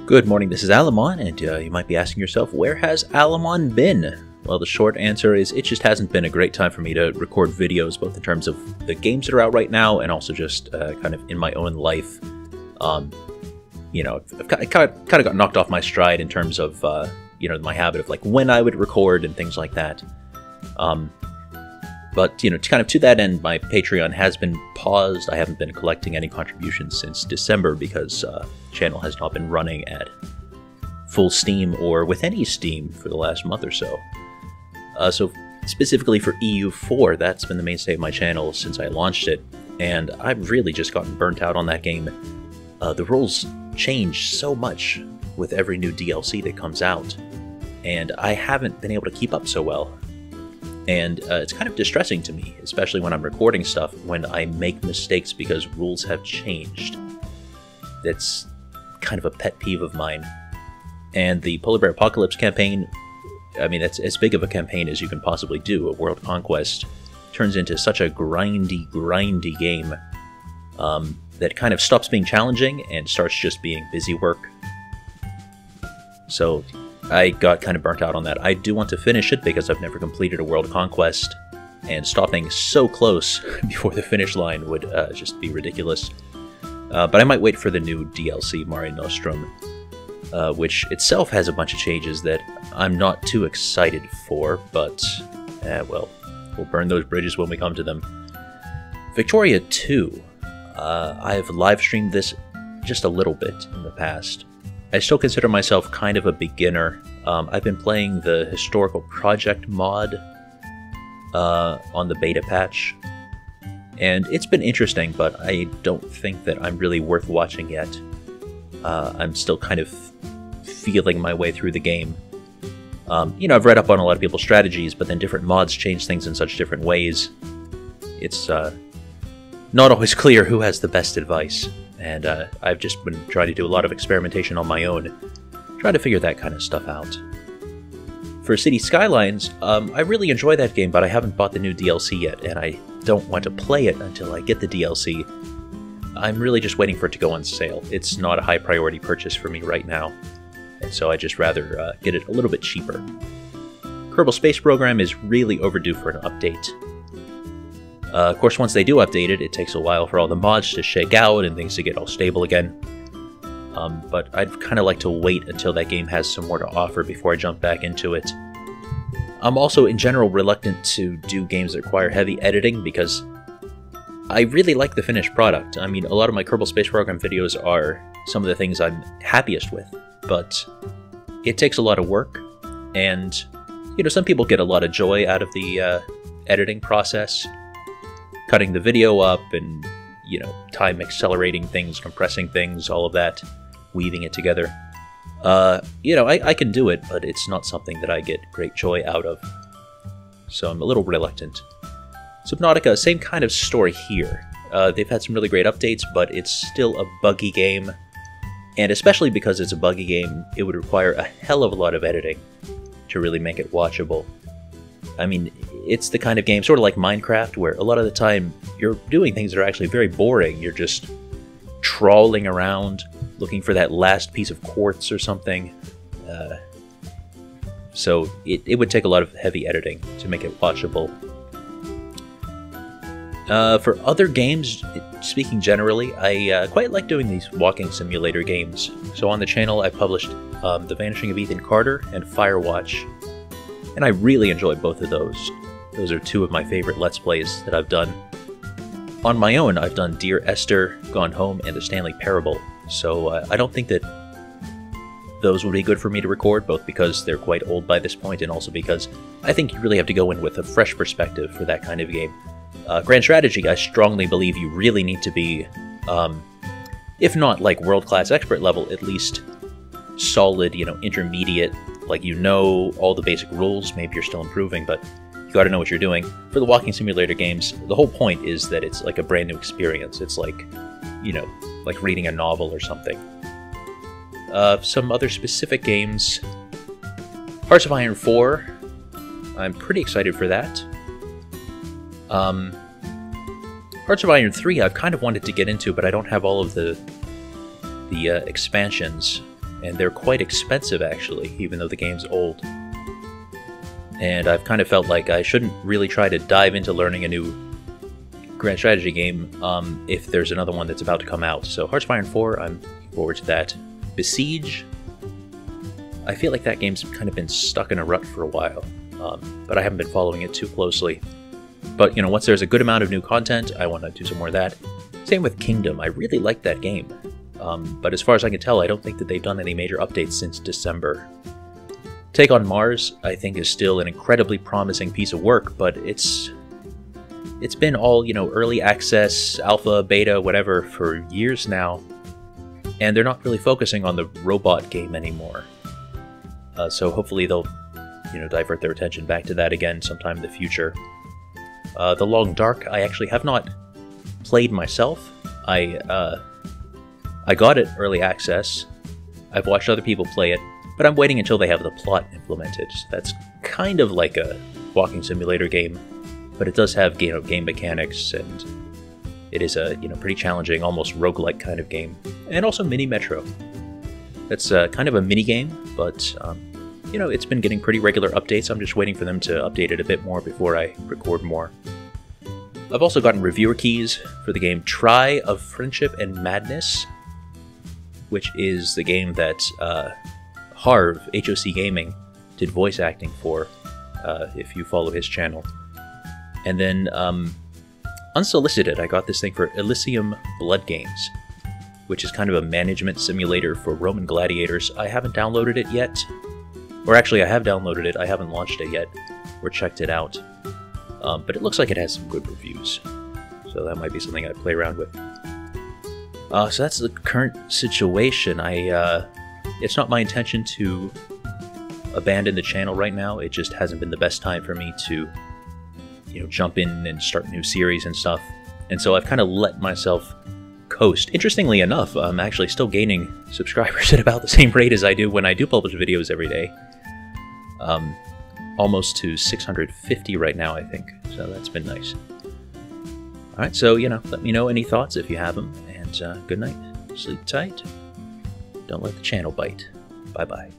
Good morning, this is Allohmon, and you might be asking yourself, where has Allohmon been? Well, the short answer is it just hasn't been a great time for me to record videos, both in terms of the games that are out right now and also just kind of in my own life. You know, I've kind of got knocked off my stride in terms of, you know, my habit of like when I would record and things like that. But, you know, to that end, my Patreon has been paused. I haven't been collecting any contributions since December because the channel has not been running at full steam or with any steam for the last month or so. So specifically for EU4, that's been the mainstay of my channel since I launched it, and I've really just gotten burnt out on that game. The rules change so much with every new DLC that comes out, and I haven't been able to keep up so well. And it's kind of distressing to me, especially when I'm recording stuff, when I make mistakes because rules have changed. That's kind of a pet peeve of mine. And the Polar Bear Apocalypse campaign, I mean, that's as big of a campaign as you can possibly do. A world conquest turns into such a grindy game that kind of stops being challenging and starts just being busy work. So I got kind of burnt out on that. I do want to finish it because I've never completed a world conquest, and stopping so close before the finish line would just be ridiculous. But I might wait for the new DLC, Mare Nostrum, which itself has a bunch of changes that I'm not too excited for, but, well, we'll burn those bridges when we come to them. Victoria 2. I've live-streamed this just a little bit in the past. I still consider myself kind of a beginner. I've been playing the Historical Project mod on the beta patch, and it's been interesting, but I don't think that I'm really worth watching yet. I'm still kind of feeling my way through the game. You know, I've read up on a lot of people's strategies, but then different mods change things in such different ways. It's not always clear who has the best advice. And I've just been trying to do a lot of experimentation on my own, trying to figure that kind of stuff out. For City Skylines, I really enjoy that game, but I haven't bought the new DLC yet, and I don't want to play it until I get the DLC. I'm really just waiting for it to go on sale. It's not a high priority purchase for me right now, and so I'd just rather get it a little bit cheaper. Kerbal Space Program is really overdue for an update. Of course, once they do update it, it takes a while for all the mods to shake out and things to get all stable again. But I'd kind of like to wait until that game has some more to offer before I jump back into it. I'm also, in general, reluctant to do games that require heavy editing because I really like the finished product. I mean, a lot of my Kerbal Space Program videos are some of the things I'm happiest with, but it takes a lot of work, and, you know, some people get a lot of joy out of the editing process. Cutting the video up and, you know, time accelerating things, compressing things, all of that, weaving it together. You know, I can do it, but it's not something that I get great joy out of. So I'm a little reluctant. Subnautica, same kind of story here. They've had some really great updates, but it's still a buggy game. And especially because it's a buggy game, it would require a hell of a lot of editing to really make it watchable. I mean, it's the kind of game, sort of like Minecraft, where a lot of the time you're doing things that are actually very boring. You're just trawling around, looking for that last piece of quartz or something. So it would take a lot of heavy editing to make it watchable. For other games, speaking generally, I quite like doing these walking simulator games. So on the channel I published The Vanishing of Ethan Carter and Firewatch. And I really enjoy both of those. Those are two of my favorite Let's Plays that I've done. On my own, I've done Dear Esther, Gone Home, and The Stanley Parable, so I don't think that those would be good for me to record, both because they're quite old by this point, and also because I think you really have to go in with a fresh perspective for that kind of game. Grand Strategy, I strongly believe you really need to be, if not like world-class expert level, at least solid, you know, intermediate. Like, you know all the basic rules, maybe you're still improving, but you gotta know what you're doing. For the walking simulator games, the whole point is that it's like a brand new experience. It's like, you know, like reading a novel or something. Some other specific games. Hearts of Iron 4. I'm pretty excited for that. Hearts of Iron 3 I've kind of wanted to get into, but I don't have all of the expansions. and they're quite expensive actually, even though the game's old. And I've kind of felt like I shouldn't really try to dive into learning a new grand strategy game if there's another one that's about to come out. So Hearts of Iron 4, I'm looking forward to that. Besiege, I feel like that game's kind of been stuck in a rut for a while, but I haven't been following it too closely. But, you know, once there's a good amount of new content, I want to do some more of that. Same with Kingdom. I really like that game. But as far as I can tell, I don't think that they've done any major updates since December. Take on Mars, I think, is still an incredibly promising piece of work, but it's been all, you know, early access, alpha, beta, whatever, for years now, and they're not really focusing on the robot game anymore. So hopefully they'll, you know, divert their attention back to that again sometime in the future. The Long Dark, I actually have not played myself. I got it early access. I've watched other people play it, but I'm waiting until they have the plot implemented. So that's kind of like a walking simulator game, but it does have, you know, game mechanics, and it is a, you know, pretty challenging, almost roguelike kind of game, and also mini Metro. That's kind of a mini game, but you know, it's been getting pretty regular updates. I'm just waiting for them to update it a bit more before I record more. I've also gotten reviewer keys for the game Try of Friendship and Madness, which is the game that Harv, HOC Gaming, did voice acting for, if you follow his channel. And then, unsolicited, I got this thing for Elysium Blood Games, which is kind of a management simulator for Roman gladiators. I haven't downloaded it yet. Or actually, I have downloaded it, I haven't launched it yet, or checked it out. But it looks like it has some good reviews, so that might be something I'd play around with. So that's the current situation. It's not my intention to abandon the channel right now. It just hasn't been the best time for me to, you know, jump in and start new series and stuff. And so I've kind of let myself coast. Interestingly enough, I'm actually still gaining subscribers at about the same rate as I do when I do publish videos every day. Almost to 650 right now, I think. So that's been nice. Alright, so, you know, let me know any thoughts if you have them. And good night. Sleep tight. Don't let the channel bite. Bye-bye.